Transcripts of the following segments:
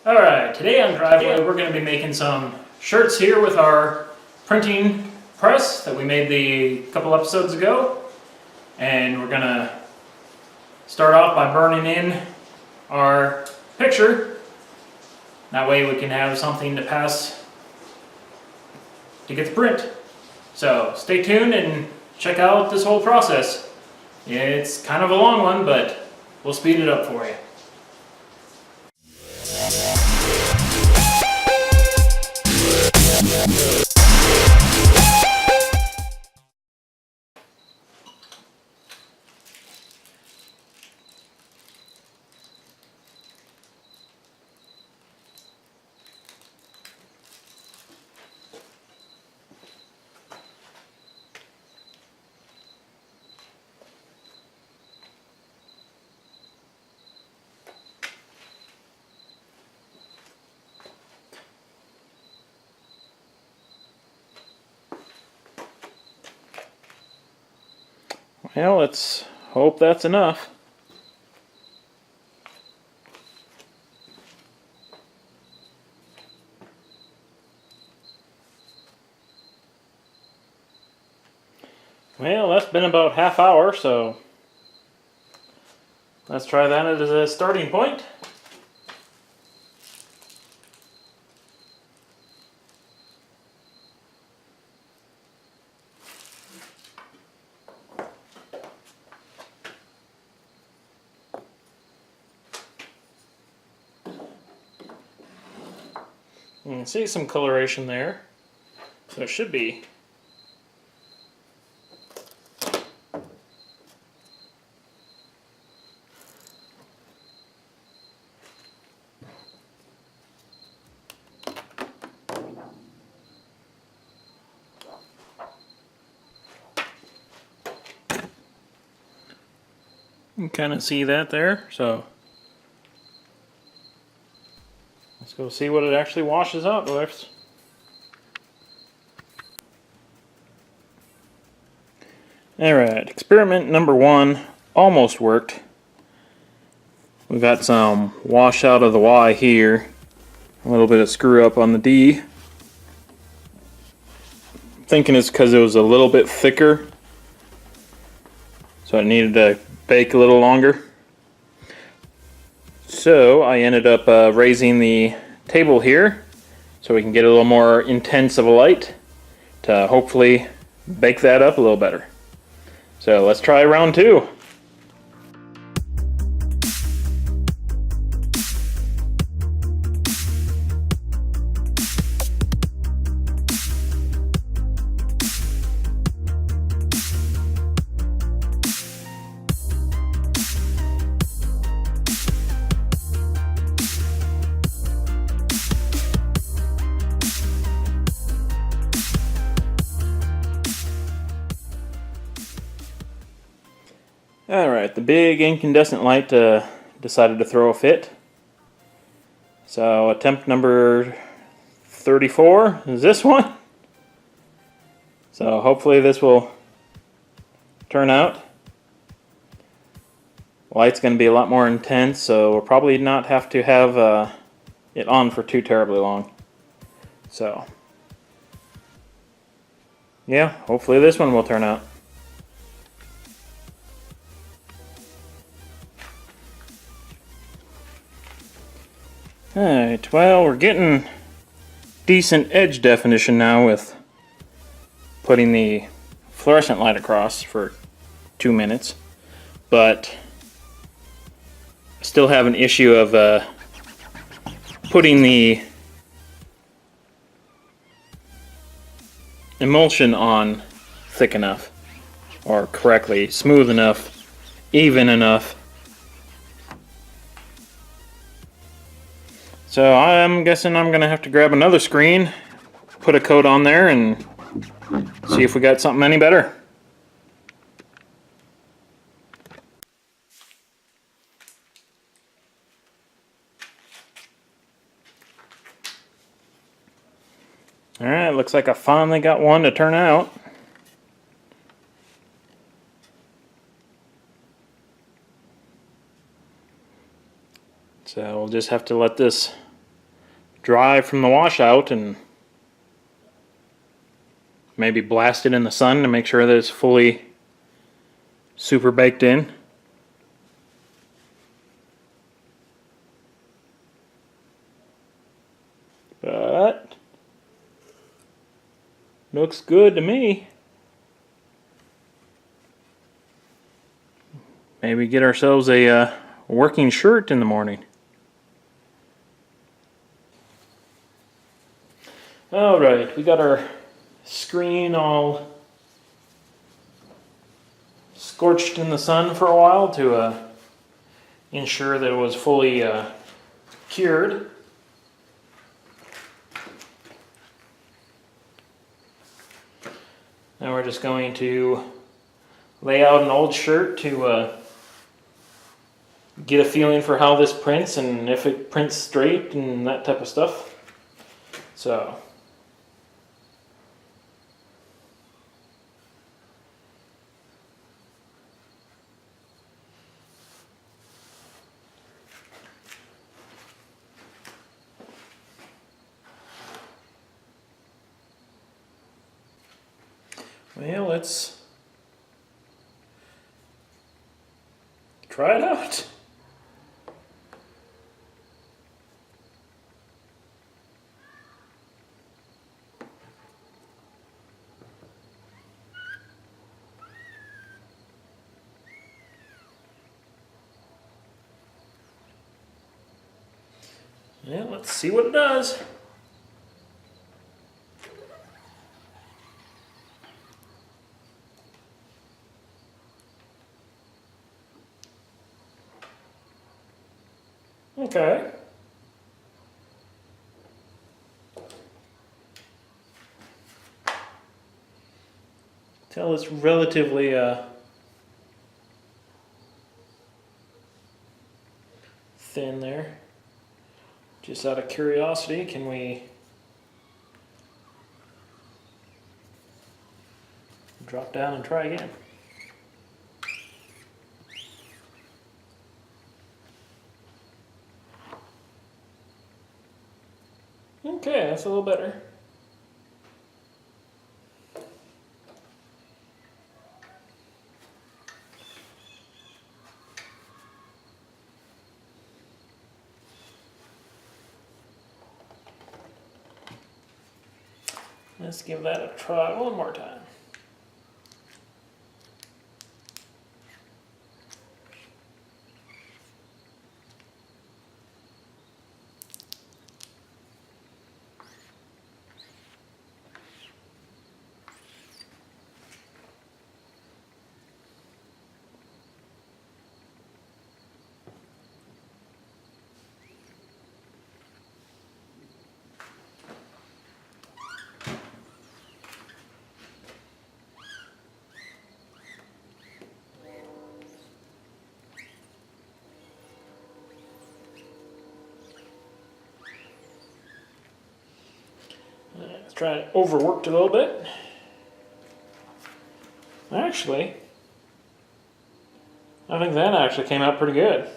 Alright, today on Driveway we're going to be making some shirts here with our printing press that we made a couple episodes ago. And we're going to start off by burning in our picture. That way we can have something to pass to get the print. So stay tuned and check out this whole process. It's kind of a long one, but we'll speed it up for you. Well, let's hope that's enough. Well, that's been about half hour, so let's try that as a starting point. You can see some coloration there, so it should be. You can kind of see that there, so let's go see what it actually washes up with. Alright, experiment number 1 almost worked. We got some wash out of the Y here, a little bit of screw up on the D. I'm thinking it's because it was a little bit thicker, so it needed to bake a little longer. So I ended up raising the table here so we can get a little more intense of a light to hopefully bake that up a little better. So let's try round 2. Alright, the big incandescent light decided to throw a fit. So attempt number 34 is this one. So hopefully this will turn out. The light's going to be a lot more intense, so we'll probably not have to have it on for too terribly long. So yeah, hopefully this one will turn out. Alright, well, we're getting decent edge definition now with putting the fluorescent light across for 2 minutes, but I still have an issue of putting the emulsion on thick enough, or correctly, smooth enough, even enough. So I'm guessing I'm going to have to grab another screen, put a coat on there, and see if we got something any better. Alright, looks like I finally got one to turn out. So we'll just have to let this dry from the washout and maybe blast it in the sun to make sure that it's fully super baked in. But looks good to me. Maybe get ourselves a working shirt in the morning. Alright, we got our screen all scorched in the sun for a while to ensure that it was fully cured. Now we're just going to lay out an old shirt to get a feeling for how this prints and if it prints straight and that type of stuff. So well, let's try it out. Yeah, let's see what it does. Okay. Tell it's relatively thin there. Just out of curiosity, can we drop down and try again? Okay, that's a little better. Let's give that a try one more time. Let's try it overworked a little bit. Actually, I think that actually came out pretty good.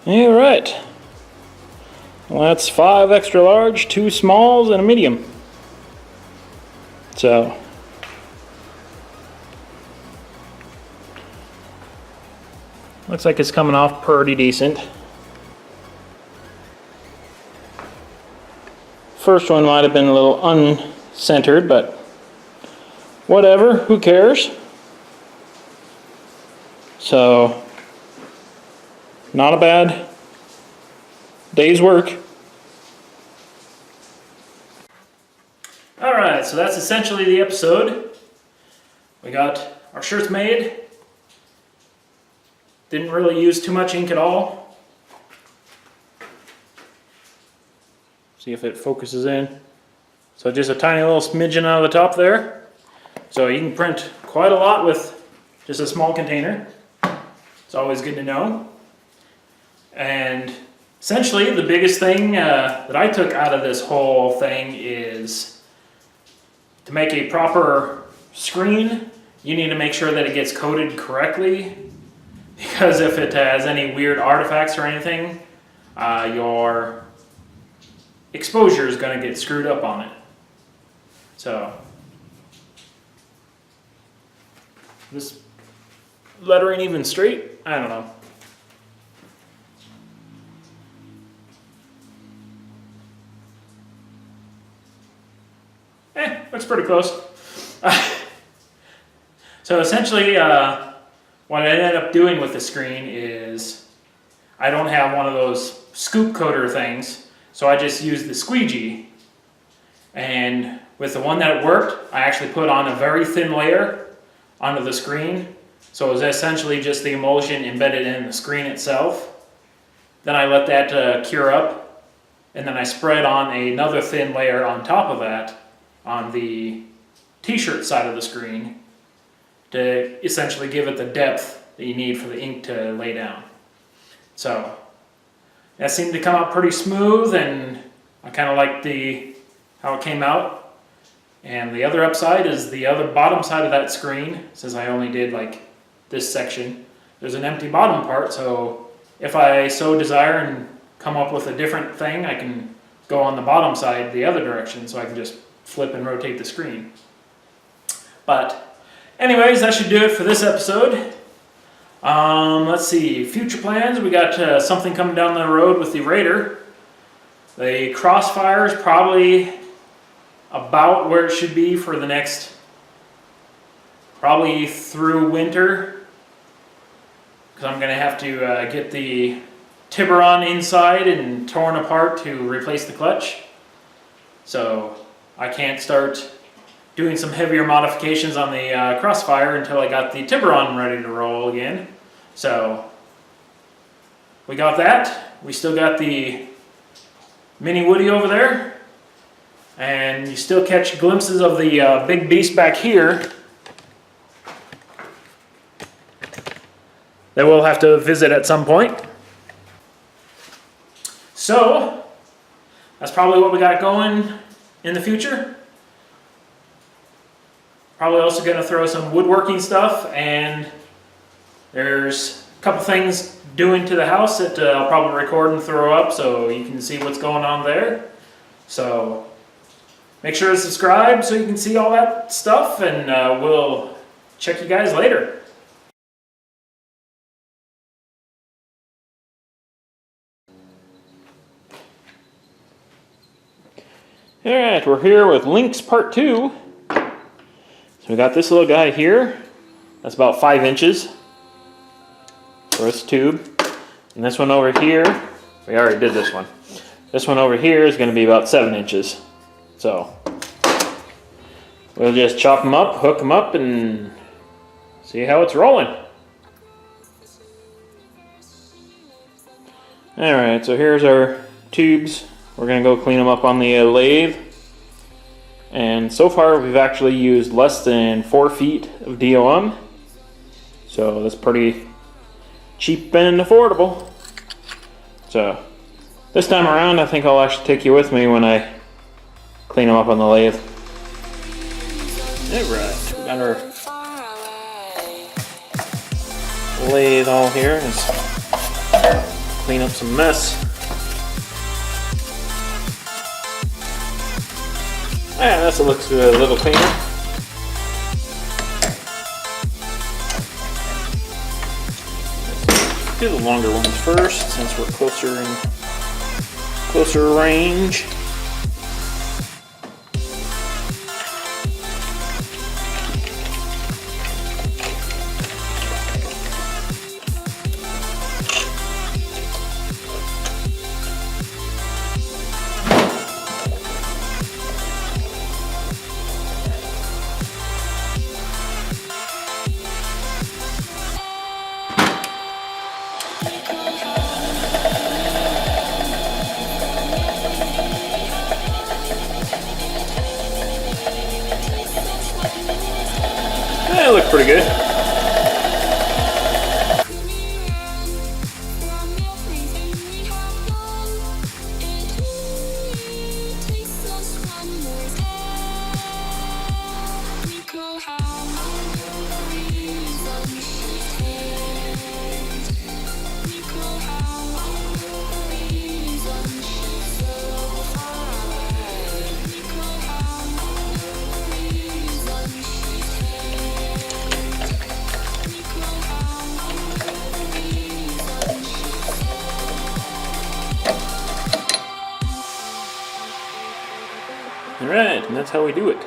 All right. Well, that's 5 extra large, 2 smalls, and a medium. So, looks like it's coming off pretty decent. First one might have been a little uncentered, but whatever, who cares? So, not a bad day's work. Alright, so that's essentially the episode. We got our shirts made. Didn't really use too much ink at all. See if it focuses in. So just a tiny little smidgen out of the top there. So you can print quite a lot with just a small container. It's always good to know. And essentially the biggest thing that I took out of this whole thing is to make a proper screen, you need to make sure that it gets coated correctly, because if it has any weird artifacts or anything, your exposure is going to get screwed up on it. So, this lettering even straight? I don't know. Looks pretty close. So essentially, what I ended up doing with the screen is I don't have one of those scoop coater things, so I just used the squeegee. And with the one that worked, I actually put on a very thin layer onto the screen. So it was essentially just the emulsion embedded in the screen itself. Then I let that cure up, and then I spread on another thin layer on top of that on the t-shirt side of the screen to essentially give it the depth that you need for the ink to lay down. So that seemed to come out pretty smooth, and I kind of like how it came out. And the other upside is the other bottom side of that screen. Since I only did like this section, there's an empty bottom part, so if I so desire and come up with a different thing, I can go on the bottom side the other direction, so I can just flip and rotate the screen. But anyways, that should do it for this episode. Let's see, future plans. We got something coming down the road with the Raider. The Crossfire is probably about where it should be for the next, probably through winter, because I'm going to have to get the Tiburon inside and torn apart to replace the clutch. So I can't start doing some heavier modifications on the Crossfire until I got the Tiburon ready to roll again. So we got that. We still got the Mini Woody over there, and you still catch glimpses of the big beast back here that we'll have to visit at some point. So that's probably what we got going in the future. Probably also going to throw some woodworking stuff, and there's a couple things doing to the house that I'll probably record and throw up so you can see what's going on there. So make sure to subscribe so you can see all that stuff, and we'll check you guys later. Alright, we're here with Links Part 2. So we got this little guy here. That's about 5 inches for this tube. And this one over here, we already did this one. This one over here is going to be about 7 inches. So we'll just chop them up, hook them up, and see how it's rolling. Alright, so here's our tubes. We're going to go clean them up on the lathe. And so far we've actually used less than 4 feet of DOM. So that's pretty cheap and affordable. So this time around I think I'll actually take you with me when I clean them up on the lathe. Alright, we got our lathe all here. It's clean up some mess. Yeah, this looks a little cleaner. Let's do the longer ones first, since we're closer range. They look pretty good. Alright, and that's how we do it.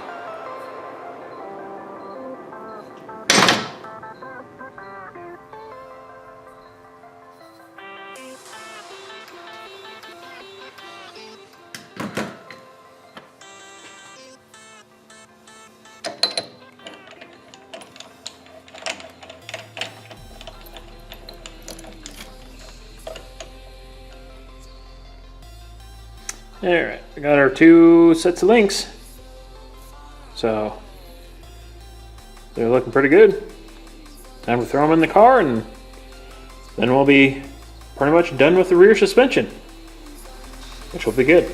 Alright, we got our 2 sets of links. So they're looking pretty good. Time to throw them in the car, and then we'll be pretty much done with the rear suspension, which will be good.